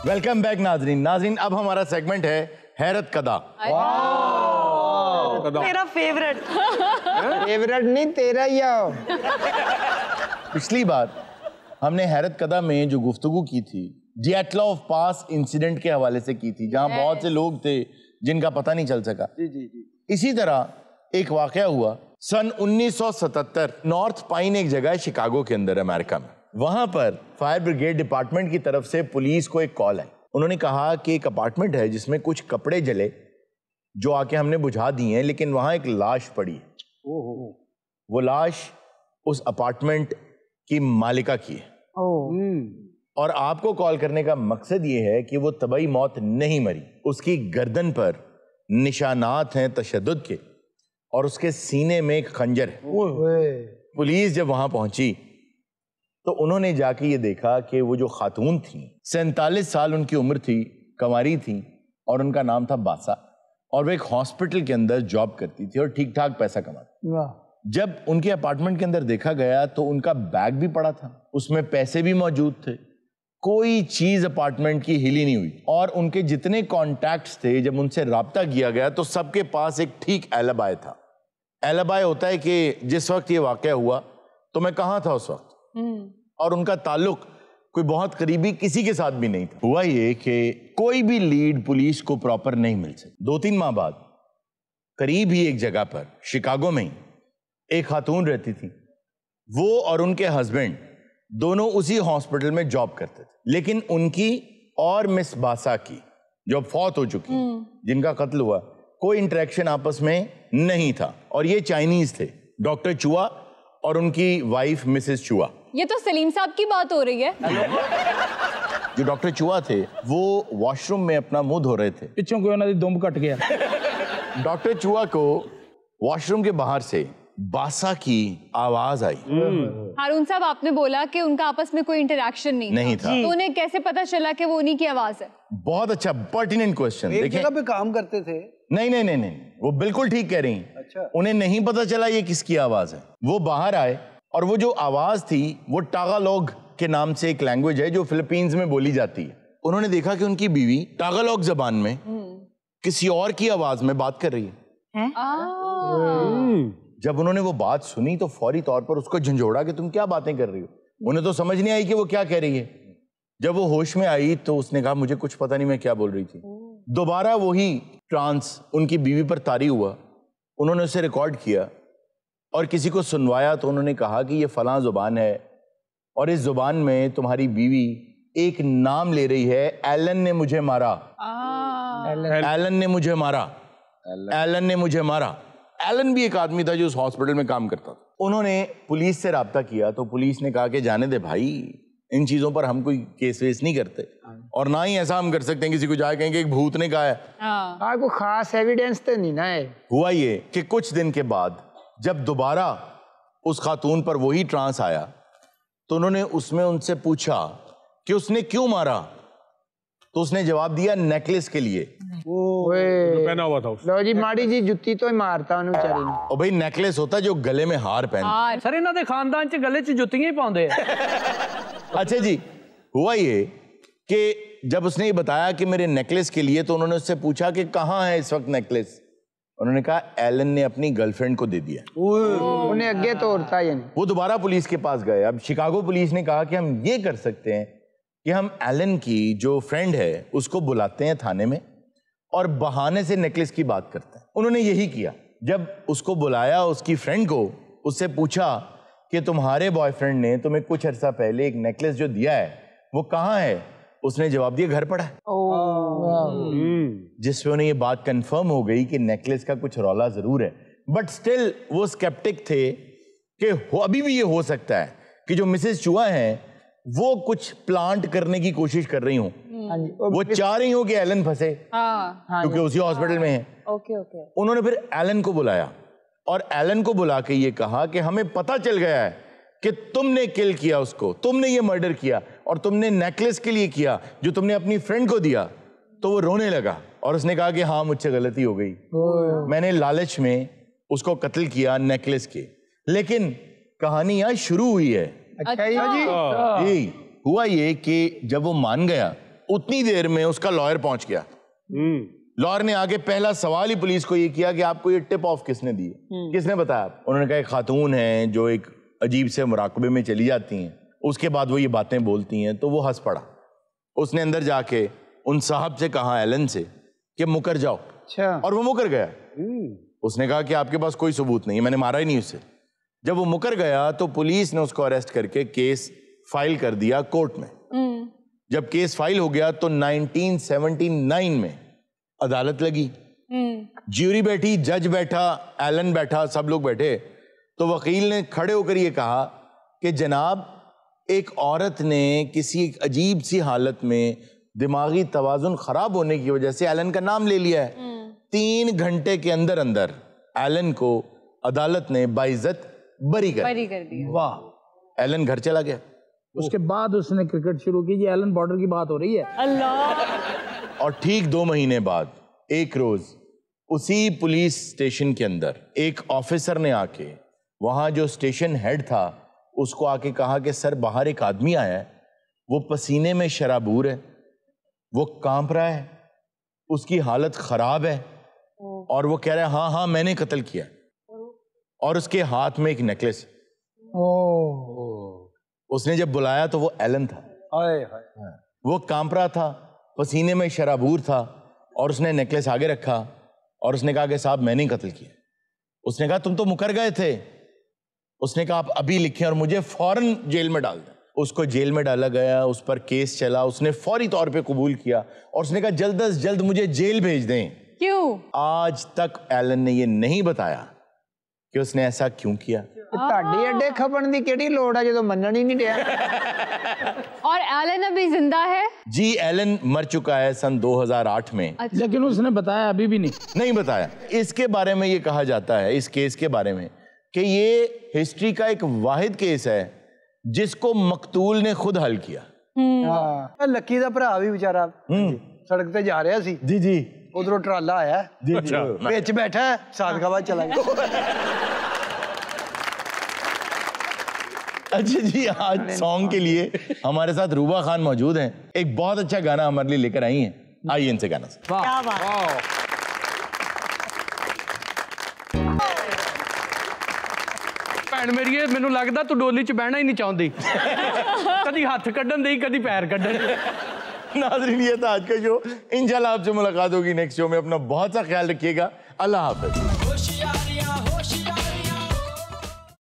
Welcome back नाजरीन। नाजरीन, अब हमारा सेगमेंट है हैरत कदा। मेरा फेवरेट। फेवरेट नहीं, तेरा ही आओ। पिछली बार हमने हैरत कदा में जो गुफ्तगू की थी डिएटला ऑफ पास इंसिडेंट के हवाले से की थी, जहां बहुत से लोग थे जिनका पता नहीं चल सका। इसी तरह एक वाकया हुआ सन 1977। नॉर्थ पाइन एक जगह है शिकागो के अंदर, अमेरिका में। वहां पर फायर ब्रिगेड डिपार्टमेंट की तरफ से पुलिस को एक कॉल आई। उन्होंने कहा कि एक अपार्टमेंट है जिसमें कुछ कपड़े जले, जो आके हमने बुझा दिए हैं, लेकिन वहां एक लाश पड़ी है। वो लाश उस अपार्टमेंट की मालिका की है। और आपको कॉल करने का मकसद ये है कि वो तबाही मौत नहीं मरी, उसकी गर्दन पर निशानात हैं तशद्दुद के और उसके सीने में एक खंजर है। पुलिस जब वहां पहुंची तो उन्होंने जाके ये देखा कि वो जो खातून थी 47 साल उनकी उम्र थी, कंवारी थी और उनका नाम था बासा, और वो एक हॉस्पिटल के अंदर जॉब करती थी और ठीक ठाक पैसा कमाती। जब उनके अपार्टमेंट के अंदर देखा गया तो उनका बैग भी पड़ा था, उसमें पैसे भी मौजूद थे, कोई चीज अपार्टमेंट की हिली नहीं हुई। और उनके जितने कॉन्टैक्ट्स थे, जब उनसे राब्ता किया गया तो सबके पास एक ठीक एलिबाय था। एलिबाय होता है कि जिस वक्त ये वाकया हुआ तो मैं कहाँ था उस वक्त, और उनका ताल्लुक कोई बहुत करीबी किसी के साथ भी नहीं था। हुआ ये कि कोई भी लीड पुलिस को प्रॉपर नहीं मिल सकी। 2-3 माह बाद करीब ही एक जगह पर शिकागो में ही एक खातून रहती थी। वो और उनके हस्बैंड दोनों उसी हॉस्पिटल में जॉब करते थे, लेकिन उनकी और मिस बासा की जो फौत हो चुकी, जिनका कत्ल हुआ, कोई इंटरेक्शन आपस में नहीं था। और ये चाइनीज थे, डॉक्टर चुआ और उनकी वाइफ मिसेस चुआ। ये तो सलीम साहब की बात हो रही है। जो डॉक्टर चुआ थे वो वॉशरूम में अपना मुंह धो रहे थे, पिछों कोई उन्होंने दुम कट गया। डॉक्टर चुआ को वॉशरूम के बाहर से बासा की आवाज आई। हारून साहब, आपने बोला कि उनका आपस में कोई इंटरेक्शन नहीं था। तो उन्हें कैसे पता चला कि वो उन्हीं की आवाज है? बहुत अच्छा पर्टिनेंट क्वेश्चन। एक जगह पे काम करते थे। नहीं, वो बिल्कुल ठीक कह रही हैं। अच्छा। उन्हें नहीं पता चला ये किसकी आवाज है। वो बाहर आए और वो जो आवाज थी वो टागालोग के नाम से एक लैंग्वेज है जो फिलीपींस में बोली जाती है। उन्होंने देखा कि उनकी बीवी टागालोग जबान में किसी और की आवाज में बात कर रही है। जब उन्होंने वो बात सुनी तो फौरी तौर पर उसको झंझोड़ा कि तुम क्या बातें कर रही हो। उन्हें तो समझ नहीं आई कि वो क्या कह रही है। जब वो होश में आई तो उसने कहा मुझे कुछ पता नहीं मैं क्या बोल रही थी। दोबारा वही ट्रांस उनकी बीवी पर तारी हुआ। उन्होंने उसे रिकॉर्ड किया और किसी को सुनवाया तो उन्होंने कहा कि ये फलां जुबान है और इस जुबान में तुम्हारी बीवी एक नाम ले रही है, एलन ने मुझे मारा, एलन ने मुझे मारा, एलन ने मुझे मारा। एलन भी एक आदमी था जो उस हॉस्पिटल में काम करता था। उन्होंने पुलिस से राब्ता किया तो पुलिस ने कहा कि जाने दे भाई, इन चीजों पर हम कोई केस वेस नहीं करते और ना ही ऐसा हम कर सकते हैं किसी को जाए कहेंगे एक भूत ने कहा है। कोई खास एविडेंस तो नहीं ना है। हुआ ये कि कुछ दिन के बाद जब दोबारा उस खातून पर वही ट्रांस आया तो उन्होंने उसमें उनसे पूछा कि उसने क्यों मारा, तो उसने जवाब दिया नेकलेस के लिए। पहना हुआ था उसने। लो जी माड़ी जी जुत्ती तो ही मारता उन्हें बेचारे ने। और भाई नेकलेस होता है जो गले में हार पहनता। सर इन्हां दे खानदान च गले च जुत्तियां ही पाउंदे। अच्छा जी, हुआ ये कि जब उसने ये बताया कि मेरे नेकलेस के लिए, तो उन्होंने उससे पूछा कि कहाँ है इस वक्त नेकलेस। उन्होंने कहा एलन ने अपनी गर्लफ्रेंड को दे दिया। उन्हें आगे तोड़ता है। वो दोबारा पुलिस के पास गए। अब शिकागो पुलिस ने कहा कि हम ये कर सकते हैं कि हम एलन की जो फ्रेंड है उसको बुलाते हैं थाने में और बहाने से नेकलेस की बात करते हैं। उन्होंने यही किया। जब उसको बुलाया, उसकी फ्रेंड को, उससे पूछा कि तुम्हारे बॉयफ्रेंड ने तुम्हें कुछ अर्सा पहले एक नेकलेस जो दिया है वो कहाँ है, उसने जवाब दिया घर पड़ा है। जिससे उन्हें ये बात कंफर्म हो गई कि नेकलेस का कुछ रौला जरूर है। बट स्टिल वो स्केप्टिक थे कि अभी भी ये हो सकता है कि जो मिसेस चुआ हैं वो कुछ प्लांट करने की कोशिश कर रही हूँ। वो चाह रही हूँ कि एलन फंसे क्योंकि उसी हॉस्पिटल में है। उन्होंने फिर एलन को बुलाया और एलन को बुला के ये कहा कि हमें पता चल गया है कि तुमने किल किया उसको, तुमने ये मर्डर किया और तुमने नेकलेस के लिए किया जो तुमने अपनी फ्रेंड को दिया। तो वो रोने लगा और उसने कहा कि हाँ मुझसे गलती हो गई, मैंने लालच में उसको कत्ल किया नेकलेस के। लेकिन कहानी यहाँ शुरू हुई है। अच्छा जी। हुआ ये कि जब वो मान गया उतनी देर में उसका लॉयर पहुंच गया। लॉयर ने आगे पहला सवाल ही पुलिस को ये किया कि आपको ये टिप ऑफ किसने दी है, किसने बताया? उन्होंने कहा एक खातून है जो एक अजीब से मुराकबे में चली जाती हैं, उसके बाद वो ये बातें बोलती हैं। तो वो हंस पड़ा। उसने अंदर जाके उन साहब से कहा, एलन से, कि मुकर जाओ। अच्छा। और वो मुकर गया। उसने कहा कि आपके पास कोई सबूत नहीं है, मैंने मारा ही नहीं उसे। जब वो मुकर गया तो पुलिस ने उसको अरेस्ट करके केस फाइल कर दिया कोर्ट में। जब केस फाइल हो गया तो 1979 में अदालत लगी। ज्यूरी बैठी, जज बैठा, एलन बैठा, सब लोग बैठे। तो वकील ने खड़े होकर ये कहा कि जनाब, एक औरत ने किसी अजीब सी हालत में दिमागी तवाजुन खराब होने की वजह से एलन का नाम ले लिया है। 3 घंटे के अंदर अंदर एलन को अदालत ने बाइज्जत बरी कर दिया। वाह। एलन घर चला गया। उसके बाद उसने क्रिकेट शुरू की। ये एलन बॉर्डर की बात हो रही है। अल्लाह। और ठीक 2 महीने बाद एक रोज उसी पुलिस स्टेशन के अंदर एक ऑफिसर ने आके, वहां जो स्टेशन हेड था, उसको आके कहा कि सर, बाहर एक आदमी आया है, वो पसीने में शराबूर है, वो कांप रहा है, उसकी हालत खराब है, और वो कह रहा है हाँ हाँ मैंने कत्ल किया, और उसके हाथ में एक नेकलेस। उसने जब बुलाया तो वो एलन था। वो कांप रहा था, पसीने में शराबूर था, और उसने नेकलेस आगे रखा और उसने कहा कि साहब मैंने ही कत्ल किया। उसने कहा तुम तो मुकर गए थे। उसने कहा आप अभी लिखें और मुझे फौरन जेल में डाल दें। उसको जेल में डाला गया, उस पर केस चला, उसने फौरी तौर पे कबूल किया और उसने कहा जल्द से जल्द मुझे जेल भेज दें। क्यों? आज तक एलन ने ये नहीं बताया कि उसने ऐसा क्यों किया। ਤੁਹਾਡੀ ਅੱਡੇ ਖਪਣ ਦੀ ਕਿਹੜੀ ਲੋੜ ਆ ਜਦੋਂ ਮੰਨਣ ਹੀ ਨਹੀਂ ਰਿਹਾ। और एलन अभी जिंदा है? जी, एलन मर चुका है सन 2008 में। लेकिन उसने बताया अभी भी नहीं बताया। इसके बारे में ये कहा जाता है, इस केस के बारे में, कि ये हिस्ट्री का एक वाहिद केस है जिसको मकतूल ने खुद हल किया। ਹਾਂ ਲੱਕੀ ਦਾ ਭਰਾ ਵੀ ਵਿਚਾਰਾ ਸੜਕ ਤੇ ਜਾ ਰਿਹਾ ਸੀ। जी जी ਉਧਰੋਂ ਟਰਾਲਾ ਆਇਆ, ਵਿੱਚ ਬੈਠਾ ਸਾਦਕਾਬਾਦ ਚਲਾ ਗਿਆ। अच्छा जी, आज सॉन्ग के लिए हमारे साथ रूबा खान मौजूद हैं। एक बहुत अच्छा गाना हमारे लिए लेकर आई हैं। आइए इनसे गाना से। क्या बात है। ਭੈਣ ਮੇਰੀਏ, ਮੈਨੂੰ ਲੱਗਦਾ ਤੂੰ ਡੋਲੀ 'ਚ ਬਹਿਣਾ ਹੀ ਨਹੀਂ ਚਾਹੁੰਦੀ। कभी हाथ कड्डन दी, कभी पैर कड्डन। नाज़रीन, ये था आज का शो। इंशाल्लाह आपसे मुलाकात होगी नेक्स्ट शो में। अपना बहुत सा ख्याल रखिएगा। अल्लाह हाफ़िज़।